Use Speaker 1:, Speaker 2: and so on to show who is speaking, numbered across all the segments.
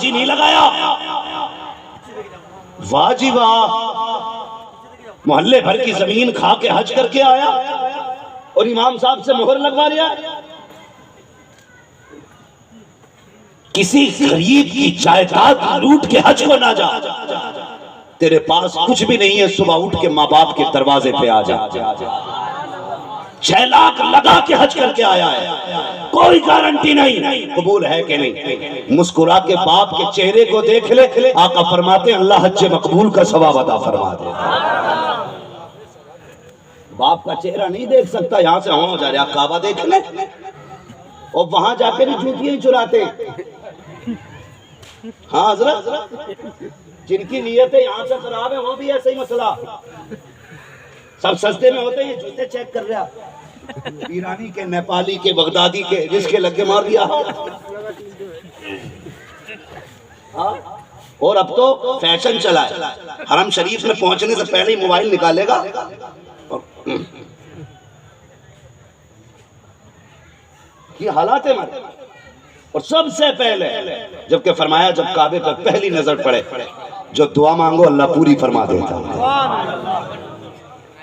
Speaker 1: حاجی نہیں لگایا، واہ جی واہ، محلے بھر کی زمین کھا کے حج کر کے آیا اور امام صاحب سے مہر لگوا لیا۔ کسی غریب کی جائیداد لوٹ کے حج کو نہ جا، تیرے پاس کچھ بھی نہیں ہے، صبح اٹھ کے ماں باپ کے دروازے پہ آ جا۔ 6 لاکھ لگا کے حج کر کے آیا ہے، کوئی گارنٹی نہیں قبول ہے کہ نہیں۔ مسکرا کے باپ کے چہرے کو دیکھ لے، آقا فرماتے ہیں اللہ حج مقبول کا ثواب عطا فرما دے۔ باپ کا چہرہ نہیں دیکھ سکتا، یہاں سے ہو جا رہا کعبہ دیکھ لے، اور وہاں جا کے بھی جوتیاں ہی چراتے۔ ہاں حضرت، جن کی نیتیں یہاں سے خراب ہے وہ بھی ایسا ہی مسئلہ، سب سستے میں ہوتے ہیں، جوتے چیک کر رہا، ایرانی کے، نیپالی کے، بغدادی کے، جس کے لگ کے مار دیا۔ اور اب تو فیشن چلا ہے، حرم شریف میں پہنچنے سے پہلے ہی موبائل نکالے گا۔ یہ حالات ہے ہمارے۔ اور سب سے پہلے جبکہ فرمایا جب کعبے پر پہلی نظر پڑے جو دعا مانگو اللہ پوری فرما دیتا ہے،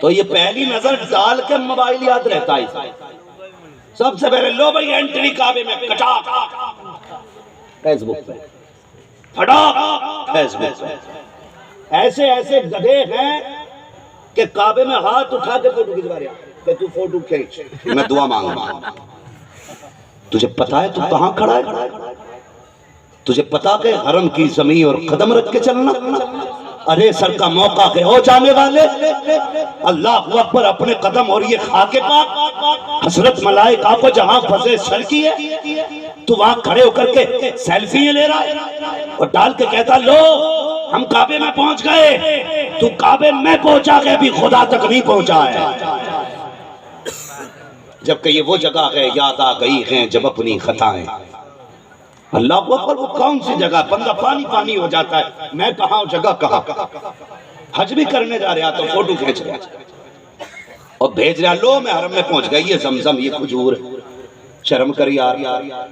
Speaker 1: تو یہ پہلی نظر ڈال کے موبائل یاد رہتا ہے۔ سب سے پہلے لو بھائی انٹری کعبے میں، کٹا فیس بک پہ، پھڑا فیس بک پہ۔ ایسے ایسے گدھے ہیں کہ کعبے میں ہاتھ اٹھا کے فوٹو کھنچوا رہے ہیں کہ تو فوٹو کھینچ، میں دعا مانگا۔ تجھے پتا ہے تو کہاں کھڑا ہے؟ تجھے پتا کہ حرم کی زمین اور قدم رکھ کے چلنا؟ ارے سر کا موقع کہ ہو جانے والے، اللہ اکبر، اپنے قدم اور یہ خاک پاک حضرت ملائکہ کو جہاں فضے سر کی ہے، تو وہاں کھڑے ہو کر کے سیلفی لے رہا ہے اور ڈال کے کہتا لو ہم کعبے میں پہنچ گئے، تو کعبے میں پہنچا گئے بھی خدا تک نہیں پہنچا ہے۔ جبکہ یہ وہ جگہ ہے یاد آ گئی ہیں جب اپنی خطائیں۔ اللہ اکبر، وہ کون سی جگہ، بندہ پانی پانی ہو جاتا ہے، میں کہاں جگہ کہاں۔ حج بھی کرنے جا رہا تو فوٹو کھینچ رہا اور بھیج رہا لو میں حرم میں پہنچ گئی، یہ زمزم، یہ کھجور۔ شرم کر یار،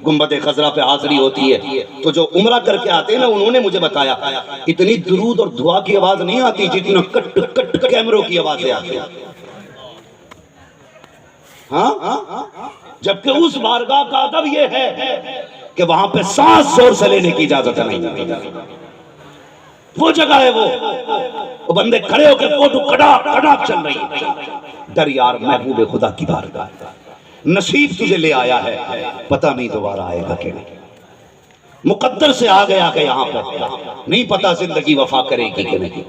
Speaker 1: گنبد خضرا پہ حاضری ہوتی ہے تو جو عمرہ کر کے آتے ہیں نا، انہوں نے مجھے بتایا اتنی درود اور دعا کی آواز نہیں آتی جتنا کٹ کٹ کیمروں کی آوازیں آتی ہیں۔ ہاں، جبکہ اس بارگاہ کا ادب یہ ہے کہ وہاں پہ سانس زور سے لینے کی اجازت نہیں، وہ جگہ ہے، وہ بندے کھڑے ہو کے فوٹو کڑا چل رہی ہے۔ ڈر یار محبوب خدا کی بارگاہ، نصیب تجھے لے آیا ہے، پتہ نہیں دوبارہ آئے گا کہ نہیں، مقدر سے آ گیا کہ یہاں پہ نہیں پتہ زندگی وفا کرے گی کہ نہیں،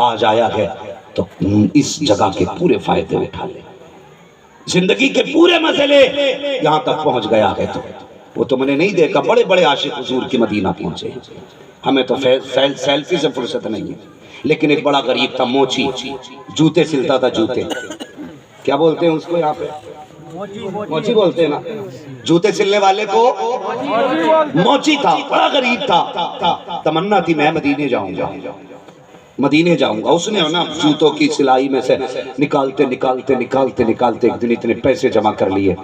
Speaker 1: آج آیا ہے تو اس جگہ کے پورے فائدے اٹھا لے، زندگی کے پورے مسئلے یہاں تک پہنچ گیا ہے۔ تو وہ تم نے نہیں دیکھا بڑے بڑے عاشق حضور کی مدینہ پہنچے، ہمیں تو سیلفی سے فرصت نہیں ہے۔ لیکن ایک بڑا غریب تھا، موچی، جوتے سلتا تھا، جوتے کیا بولتے ہیں اس کو یہاں پہ؟ موچی بولتے ہیں نا، جوتے سلنے والے کو موچی تھا، بڑا غریب تھا، تمنا تھی میں مدینے جاؤں گا، مدینے جاؤں گا۔ اس نے نا جوتوں کی سلائی میں سے نکالتے ایک دن اتنے پیسے جمع کر لیے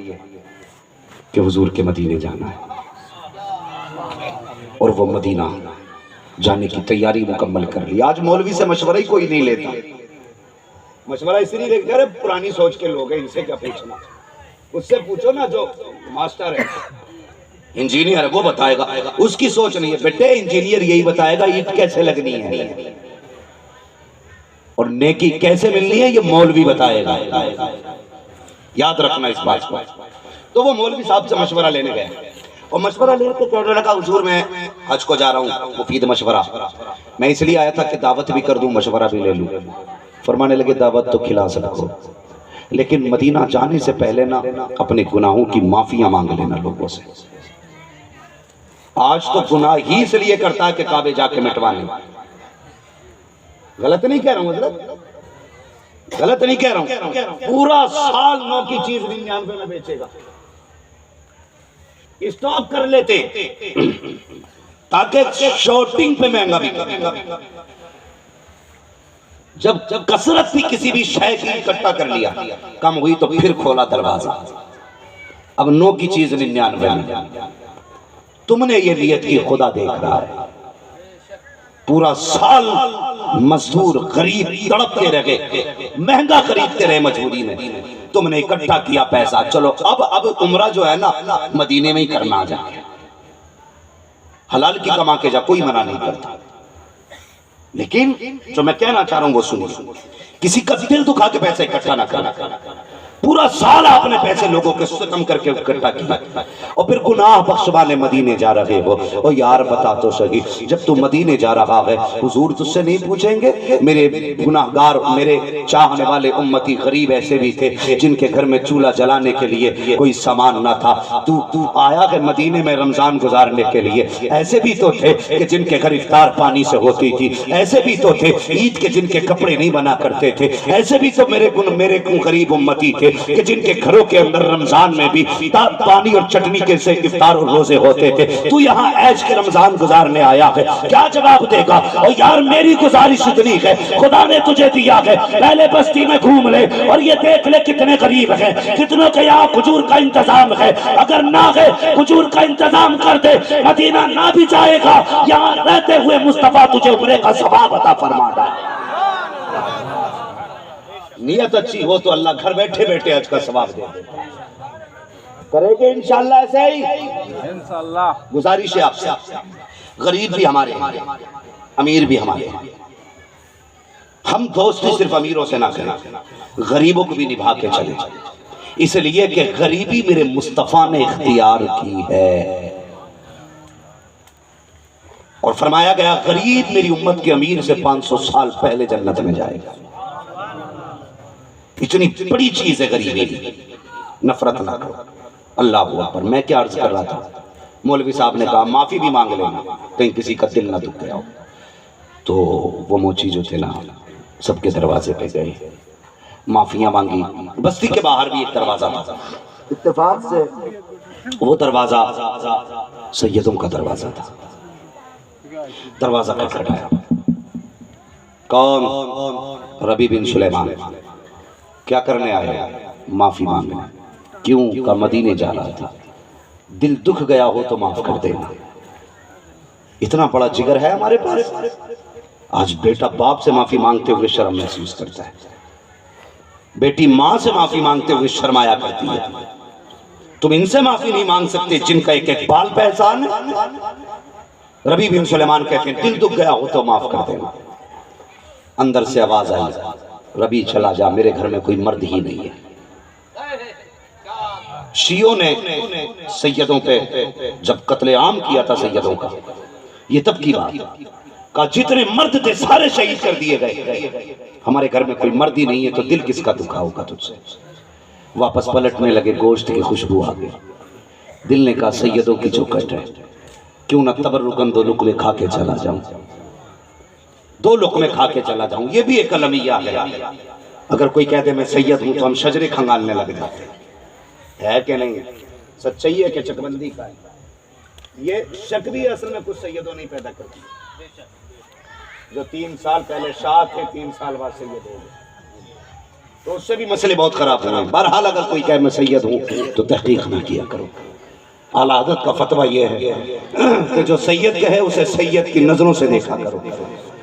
Speaker 1: کہ حضور کے مدینے جانا ہے، اور وہ مدینہ جانے کی تیاری مکمل کر لی۔ آج مولوی سے مشورہ ہی کوئی نہیں لیتا، مشورہ اس لیے لیتے ہیں پرانی سوچ کے لوگ ہیں، ان سے کیا پوچھنا، اس سے پوچھو نا جو ماسٹر ہے، انجینئر ہے، وہ بتائے گا، اس کی سوچ نہیں ہے بیٹے، انجینئر یہی بتائے گا اینٹ کیسے لگنی ہے اور نیکی کیسے ملنی ہے، یہ مولوی بتائے گا، یاد رکھنا اس بات کو۔ تو وہ مولوی صاحب سے مشورہ لینے گئے اور مشورہ لے کے کہنے لگا حضور میں حج کو جا رہا ہوں، مفید مشورہ، میں اس لیے آیا تھا کہ دعوت بھی کر دوں مشورہ بھی لے لوں۔ فرمانے لگے دعوت تو کھلا سکو لیکن مدینہ جانے سے پہلے نا اپنے گناہوں کی معافیاں مانگ لینا لوگوں سے۔ آج تو گناہ ہی اس لیے کرتا ہے کہ کعبے جا کے مٹوانے، غلط نہیں کہہ رہا ہوں حضرت، غلط نہیں کہہ رہا ہوں، پورا سال 9 کی چیز 99 میں بیچے گا، اسٹاک کر لیتے تاکہ شارٹنگ پہ مہنگا بھی کرے۔ جب کثرت بھی کسی بھی شے کی اکٹھا کر لیا، کم ہوئی تو پھر کھولا دروازہ، اب 9 کی چیز 99 میں۔ تم نے یہ نیت کی، خدا دیکھ رہا ہے، پورا سال مزدور غریب تڑپتے رہے، مہنگا خریدتے رہے مجبوری میں، تم نے اکٹھا کیا پیسہ، چلو اب عمرہ جو ہے نا مدینے میں ہی کرنا جا کے، حلال کی کما کے جا، کوئی منع نہیں کرتا۔ لیکن جو میں کہنا چاہ رہا ہوں وہ سنیے، کسی کا دل دکھا کے پیسے اکٹھا نہ کرنا، پورا سال آپ نے پیسے لوگوں کے ستم کر کے اکٹھا کیا، اور پھر گناہ بخشوانے مدینے جا رہے ہو۔ او یار بتا تو صحیح، جب تو مدینے جا رہا ہے حضور تجھ سے نہیں پوچھیں گے میرے گناہگار، میرے چاہنے والے امتی غریب ایسے بھی تھے جن کے گھر میں چولہا جلانے کے لیے کوئی سامان نہ تھا، تو آیا ہے مدینے میں رمضان گزارنے کے لیے، ایسے بھی تو تھے کہ جن کے گھر افطار پانی سے ہوتی تھی، ایسے بھی تو تھے عید کے جن کے کپڑے نہیں بنا کرتے تھے، ایسے بھی تو میرے غریب امتی تھے کہ جن کے گھروں کے اندر رمضان میں بھی پانی اور چٹنی کے سے افطار اور روزے ہوتے تھے، تو یہاں عیش کے رمضان گزارنے آیا ہے، کیا جواب دے گا؟ اور یار میری گزارش اتنی ہے، خدا نے تجھے دیا ہے، پہلے بستی میں گھوم لے اور یہ دیکھ لے کتنے غریب ہیں، کتنوں کے یہاں کھجور کا انتظام ہے، اگر نہ ہے کھجور کا انتظام کر دے، مدینہ نہ بھی جائے گا، یہاں رہتے ہوئے مصطفیٰ تجھے عمرے کا ثواب عطا فرمانا ہے۔ نیت اچھی ہو تو اللہ گھر بیٹھے بیٹھے حج کا ثواب دے دیتا ہے، کرے گے انشاءاللہ ایسے ہی انشاءاللہ۔ گزارش ہے آپ سے، غریب بھی ہمارے ہیں، امیر بھی ہمارے ہیں، ہم دوستی صرف امیروں سے نہ کریں، غریبوں کو بھی نبھا کے چلیں، اس لیے کہ غریبی میرے مصطفیٰ نے اختیار کی ہے، اور فرمایا گیا غریب میری امت کے امیر سے 500 سال پہلے جنت میں جائے گا۔ اتنی بڑی چیز ہے غریبی، نفرت نہ کرو۔ اللہ اکبر۔ میں کیا عرض کر رہا تھا، مولوی صاحب نے کہا معافی بھی مانگ لینا کہیں کسی کا دل نہ دکھ گیا ہو، تو وہ موچی جو تھے نا سب کے دروازے پہ گئے، معافیاں مانگی، بستی کے باہر بھی ایک دروازہ تھا، اتفاق سے وہ دروازہ سیدوں کا دروازہ تھا، دروازہ کھٹکھٹایا، کون؟ ربیع بن سلیمان۔ کیا کرنے آیا؟ معافی مانگنے۔ کیوں؟ کا مدینے جا رہا تھا، دل دکھ گیا ہو تو معاف کر دینا۔ اتنا بڑا جگر ہے ہمارے پاس، آج بیٹا باپ سے معافی مانگتے ہوئے شرم محسوس کرتا ہے، بیٹی ماں سے معافی مانگتے ہوئے شرمایا کرتی ہے۔ تم ان سے معافی نہیں مانگ سکتے جن کا ایک ایک بال پہ احسان ہے؟ ربیع بن سلیمان کہتے ہیں دل دکھ گیا ہو تو معاف کر دینا۔ اندر سے آواز آئی، ربیع چلا جا، میرے گھر میں کوئی مرد ہی نہیں ہے۔ شیعوں نے سیدوں پہ جب قتل عام کیا تھا سیدوں کا، یہ تب کی بات، کہا جتنے مرد تھے سارے شہید کر دیے گئے، ہمارے گھر میں کوئی مرد ہی نہیں ہے تو دل کس کا دکھا ہوگا تجھ سے۔ واپس پلٹنے لگے، گوشت کی خوشبو آ گئی، دل نے کہا سیدوں کی چوکٹ ہے، کیوں نہ تبرکن 2 لقمے کھا کے چلا جاؤں، 2 لقمے کھا کے چلا جاؤں۔ یہ بھی ایک المیہ ہے، اگر کوئی کہہ دے میں سید ہوں تو ہم شجرے کھنگالنے لگ جاتے ہے کہ نہیں؟ سچائی ہے کہ چکبندی کا ہے؟ یہ شک بھی اصل میں کچھ سیدوں نہیں پیدا کرتی، جو 3 سال پہلے شاہ تھے 3 سال بعد سید ہو گئے، تو اس سے بھی مسئلے بہت خراب ہوئے۔ بہرحال اگر کوئی کہے میں سید ہوں تو تحقیق نہ کیا کرو۔ اعلیٰ حضرت کا فتویٰ یہ ہے کہ جو سید کہے اسے سید کی نظروں سے دیکھا کرو،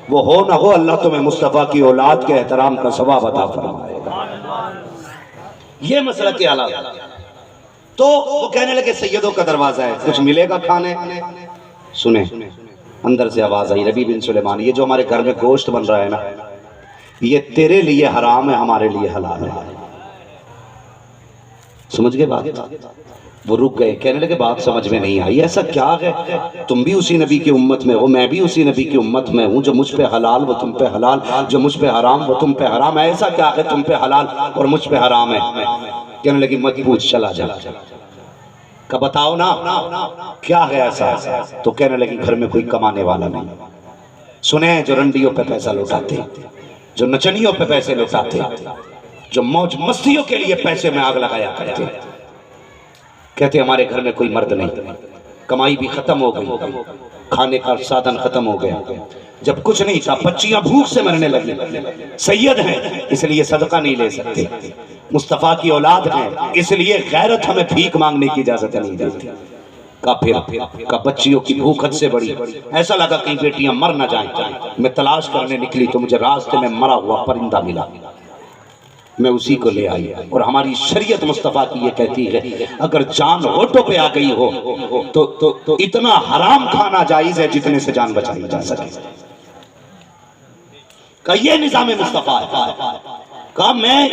Speaker 1: وہ ہو نہ ہو اللہ تمہیں مصطفیٰ کی اولاد کے احترام کا ثواب عطا فرمائے گا۔ یہ مسئلہ کیا اعلیٰ تو وہ کہنے لگے سیدوں کا دروازہ ہے، کچھ ملے گا کھانے؟ سنیں، اندر سے آواز آئی، ربیع بن سلیمان یہ جو ہمارے گھر میں گوشت بن رہا ہے نا یہ تیرے لیے حرام ہے، ہمارے لیے حلال ہے۔ سمجھ گئے بات؟ وہ رک گئے، کہنے لگے بات سمجھ میں نہیں آئی، ایسا کیا ہے؟ تم بھی اسی نبی کی امت میں ہو، میں بھی اسی نبی کی امت میں ہوں، جو مجھ پہ حلال وہ تم پہ حلال، جو مجھ پہ حرام وہ تم پہ حرام، ایسا کیا ہے تم پہ حلال اور مجھ پہ حرام ہے؟ کہنے لگی مت پوچھ، چلا جا، کہ بتاؤ نا کیا ہے ایسا؟ تو کہنے لگی گھر میں کوئی کمانے والا نہیں، سنیں جو رنڈیوں پہ پیسہ لوٹاتے، جو نچنیوں پہ پیسے لوٹاتے، جو موج مستیوں کے لیے پیسے میں آگ لگایا کرتے، کہتے ہمارے گھر میں کوئی مرد نہیں، کمائی بھی ختم ہو گئی، کھانے کا سادن ختم ہو گیا، جب کچھ نہیں تھا بچیاں بھوک سے مرنے لگی، سید ہیں اس لیے صدقہ نہیں لے سکتے، مصطفیٰ کی اولاد ہیں اس لیے غیرت ہمیں بھیک مانگنے کی اجازت نہیں دیتی۔ کا بچیوں کی بھوک حد سے بڑی، ایسا لگا کہیں بیٹیاں مر نہ جائیں۔ میں تلاش کرنے نکلی تو مجھے راستے میں مرا ہوا پرندہ ملا، میں اسی کو لے آئی۔ اور ہماری شریعت مصطفیٰ کی یہ کہتی ہے اگر جان ہونٹوں پہ آ گئی ہو تو اتنا حرام کھانا جائز ہے جتنے سے جان بچائی جا سکے۔ کہ یہ نظام مصطفیٰ ہے، کہا میں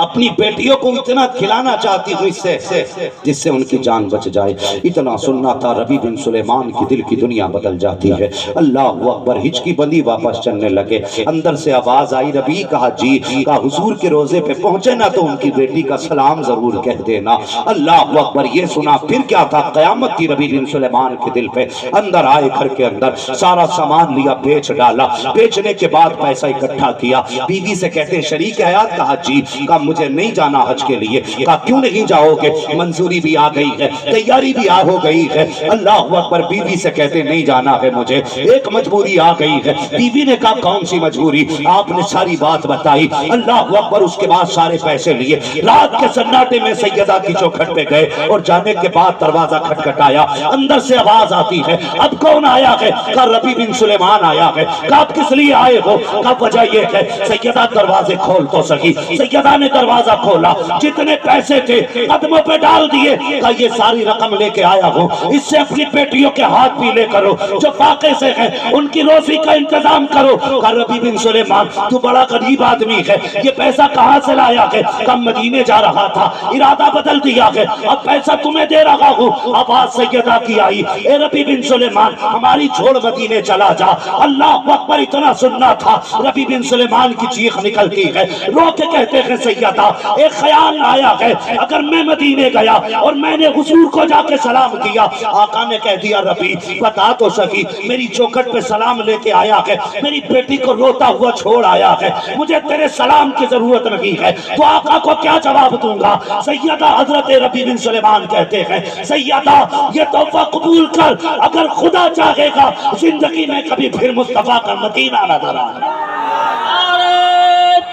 Speaker 1: اپنی بیٹیوں کو اتنا کھلانا چاہتی ہوں اس سے جس سے ان کی جان بچ جائے۔ اتنا سننا تھا ربیع بن سلیمان کی دل کی دنیا بدل جاتی ہے۔ اللہ اکبر، ہچکی بندی واپس چلنے لگے۔ اندر سے آواز آئی ربیع، کہا جی، کہا حضور کے روزے پہ پہنچے نا تو ان کی بیٹی کا سلام ضرور کہہ دینا۔ اللہ اکبر، یہ سنا پھر کیا تھا، قیامت کی ربیع بن سلیمان کے دل پہ۔ اندر آئے، گھر کے اندر سارا سامان لیا، بیچ ڈالا۔ بیچنے کے بعد پیسہ اکٹھا کیا، بیوی سے کہتے شریک ہے، کہا جی، کہا مجھے نہیں جانا حج کے لیے۔ کہا کیوں نہیں جاؤ گے، منظوری بھی آ گئی ہے، تیاری بھی ہو گئی ہے۔ اللہ اکبر، بیوی سے کہتے نہیں جانا ہے مجھے، ایک مجبوری آ گئی ہے۔ بیوی نے کہا کون سی مجبوری؟ آپ نے ساری بات بتائی۔ اللہ اکبر، اس کے بعد سارے پیسے لیے، رات کے سناٹے میں سیدہ کی چوکھٹ پہ گئے اور جانے کے بعد دروازہ کھٹکھٹایا۔ اندر سے آواز آتی ہے اب کون آیا ہے؟ کہا ربیع بن سلیمان آیا ہے۔ کہا آپ کس لیے آئے ہو؟ کہا وجہ یہ ہے سیدہ دروازے کھول تو سکی۔ سیدہ نے دروازہ کھولا، جتنے پیسے تھے قدموں پہ ڈال دیے۔ کہا یہ ساری رقم لے کے آیا ہوں، اس سے اپنی بیٹیوں کے ہاتھ بھی لے کرو جو فاقے سے ہیں، ان کی روزی کا انتظام کرو۔ کہا ربیع بن سلیمان تو بڑا غریب آدمی ہے، یہ پیسہ کہاں سے لایا ہے؟ کہا مدینے جا رہا تھا، ارادہ بدل دیا ہے، اب پیسہ تمہیں دے رہا ہوں۔ آواز سیدہ کی آئی، اے ربیع بن سلیمان ہماری چھوڑ مدینے چلا جا۔ اللہ اکبر، اتنا سننا تھا ربیع بن سلیمان کی چیخ نکلتی ہے، رو کے کہتے ہیں سیدہ ایک خیال آیا ہے، اگر میں مدینے گیا اور میں نے حضور کو جا کے سلام کیا، آقا نے کہہ دیا ربیع بتا تو سکی میری چوکھٹ پہ سلام لے کے آیا ہے، میری بیٹی کو روتا ہوا چھوڑ آیا ہے، مجھے تیرے سلام کی ضرورت نہیں ہے، تو آقا کو کیا جواب دوں گا؟ سیدہ حضرت ربیع بن سلیمان کہتے ہیں سیدہ یہ تحفہ قبول کر، اگر خدا چاہے گا زندگی میں کبھی پھر مصطفیٰ کا مدینہ نظر آنا۔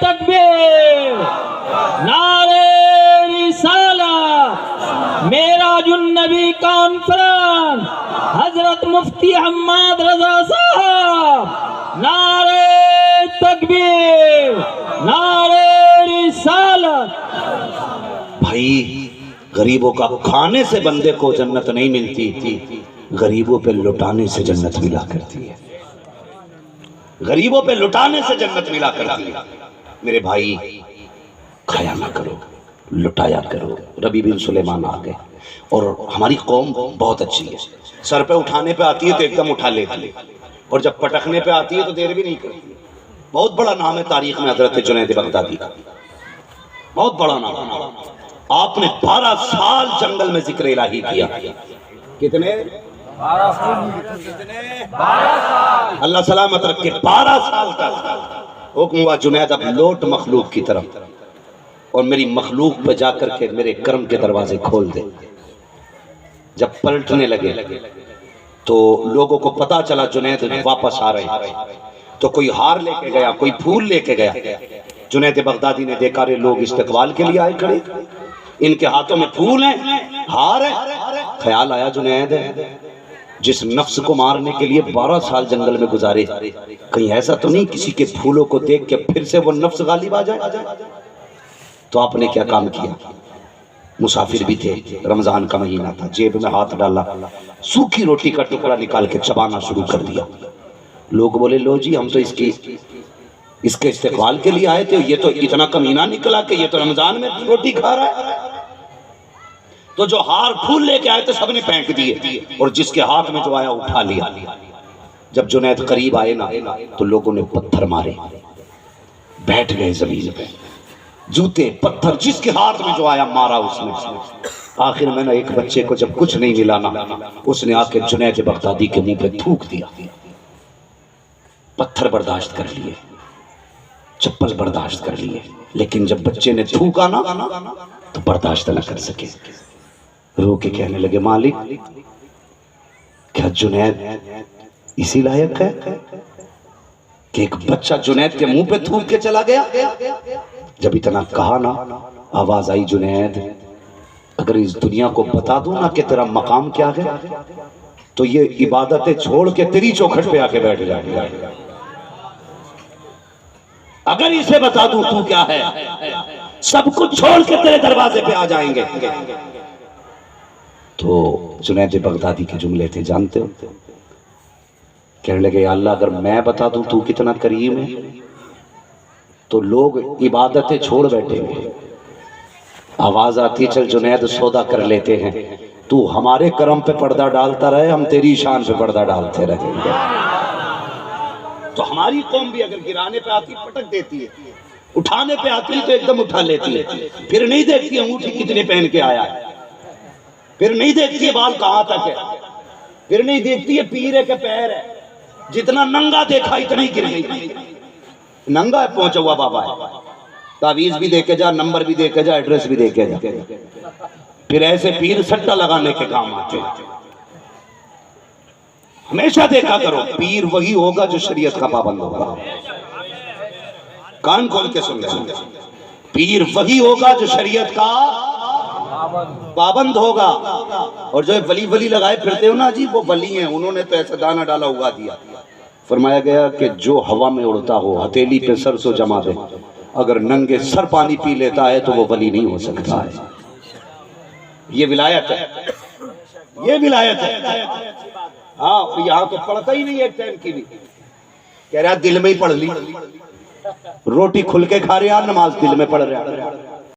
Speaker 2: تکبیر، نعرہ رسالت، معراج النبی کانفرنس، حضرت مفتی حماد رضا صاحب، نعرہ تکبیر، نعرہ رسالت۔
Speaker 1: بھائی غریبوں کا کھانے سے بندے کو جنت نہیں ملتی تھی، غریبوں پہ لٹانے سے جنت ملا کرتی ہے، غریبوں پہ لٹانے سے جنت ملا کرتی ہے۔ میرے بھائی کھایا نہ کرو، لٹایا کرو۔ ربیع بن سلیمان آ گئے، اور ہماری قوم بہت اچھی ہے، سر پہ اٹھانے پہ آتی ہے تو ایک دم اٹھا لیتی ہے، اور جب پٹکنے پہ آتی ہے تو دیر بھی نہیں کرتی۔ بہت بڑا نام ہے تاریخ میں حضرت جنید بغدادی کا، بہت بڑا نام ہے۔ آپ نے 12 سال جنگل میں ذکر الہی کیا۔ کتنے؟ 12 سال۔ اللہ سلامت رکھے، 12 سال تک حکم ہوا جنید اب لوٹ مخلوق کی طرف، اور میری مخلوق پہ جا کر کے میرے کرم کے دروازے کھول دے۔ جب پلٹنے لگے تو لوگوں کو پتا چلا جنید واپس آ رہے، تو کوئی ہار لے کے گیا، کوئی پھول لے کے گیا۔ جنید بغدادی نے دیکھا رہے لوگ استقبال کے لیے آئے کھڑے، ان کے ہاتھوں میں پھول ہیں، ہار ہے۔ خیال آیا جنید جس نفس کو مارنے کے لیے 12 سال جنگل میں گزارے، کہیں ایسا تو نہیں کسی کے پھولوں کو دیکھ کے پھر سے وہ نفس غالب آ جائے؟ تو آپ نے کیا کام کیا؟ مسافر بھی تھے، رمضان کا مہینہ تھا، جیب میں ہاتھ ڈالا، سوکھی روٹی کا ٹکڑا نکال کے چبانا شروع کر دیا۔ لوگ بولے لو جی ہم تو اس کے استقبال کے لیے آئے تھے، یہ تو اتنا کمینہ نکلا کہ یہ تو رمضان میں روٹی کھا رہا ہے۔ تو جو ہار پھول لے کے آئے تھے سب نے پھینک دیے، اور جس کے ہاتھ میں جو آیا اٹھا لیا۔ جب جنید قریب آئے نا تو لوگوں نے پتھر مارے، بیٹھ گئے زمین پہ، جوتے پتھر جس کے ہاتھ میں جو آیا مارا اس نے۔ آخر میں نے ایک بچے کو جب کچھ نہیں ملا نا، اس نے آ کے جنید بغدادی کے منہ پہ تھوک دیا۔ پتھر برداشت کر لیے، چپل برداشت کر لیے، لیکن جب بچے نے تھوکا نا تو برداشت نہ کر سکے، رو کے کہنے لگے مالک کیا جنید اسی لائق ہے کہ ایک بچہ جنید کے منہ پہ تھوک کے چلا گیا؟ جب اتنا کہا نا، آواز آئی جنید اگر اس دنیا کو بتا دوں نا کہ تیرا مقام کیا ہے تو یہ عبادتیں چھوڑ کے تیری چوکھٹ پہ آ کے بیٹھ جائے گا. اگر اسے بتا دوں تو کیا ہے سب کچھ چھوڑ کے تیرے دروازے پہ آ جائیں گے. تو جنید بغدادی کے جملے تھے جانتے ہو. کہنے لگے یا اللہ اگر میں بتا دوں تو کتنا کریم ہے تو لوگ عبادتیں چھوڑ بیٹھیں گے. آواز آتی چل جنید سودا کر لیتے ہیں تو ہمارے کرم پہ پردہ ڈالتا رہے ہم تیری شان پہ پردہ ڈالتے رہیں گے. تو ہماری قوم بھی اگر گرانے پہ آتی پٹک دیتی ہے اٹھانے پہ آتی تو ایک دم اٹھا لیتی ہے. پھر نہیں دیکھتی انگوٹھی کتنے پہن کے آیا ہے پھر نہیں دیکھتی ہے بال کہاں تک ہے پھر نہیں دیکھتی ہے پیر کے پیر ہے. جتنا ننگا دیکھا اتنا ہی گر گئی. ننگا ہے پہنچا ہوا بابا ہے تعویذ بھی دے کے جا نمبر بھی دے کے جا ایڈریس بھی دے کے جا. پھر ایسے پیر سٹا لگانے کے کام آتے ہیں. ہمیشہ دیکھا کرو پیر وہی ہوگا جو شریعت کا پابند ہوگا. کان کھول کے سن لیں پیر وہی ہوگا جو شریعت کا پابند ہوگا. اور جو ولی ولی لگائے پھرتے ہو نا جی وہ ولی ہیں انہوں نے تو ایسا دانہ ڈالا اگا دیا. فرمایا گیا کہ جو ہوا میں اڑتا ہو ہتھیلی پہ سر سو جما دے اگر ننگے سر پانی پی لیتا ہے تو وہ ولی نہیں ہو سکتا ہے. یہ ولایت ہے یہ ولایت ہے. ہاں یہاں تو پڑھتا ہی نہیں ایک ٹائم کی بھی کہہ رہا دل میں ہی پڑھ لی روٹی کھل کے کھا رہا نماز دل میں پڑھ رہا.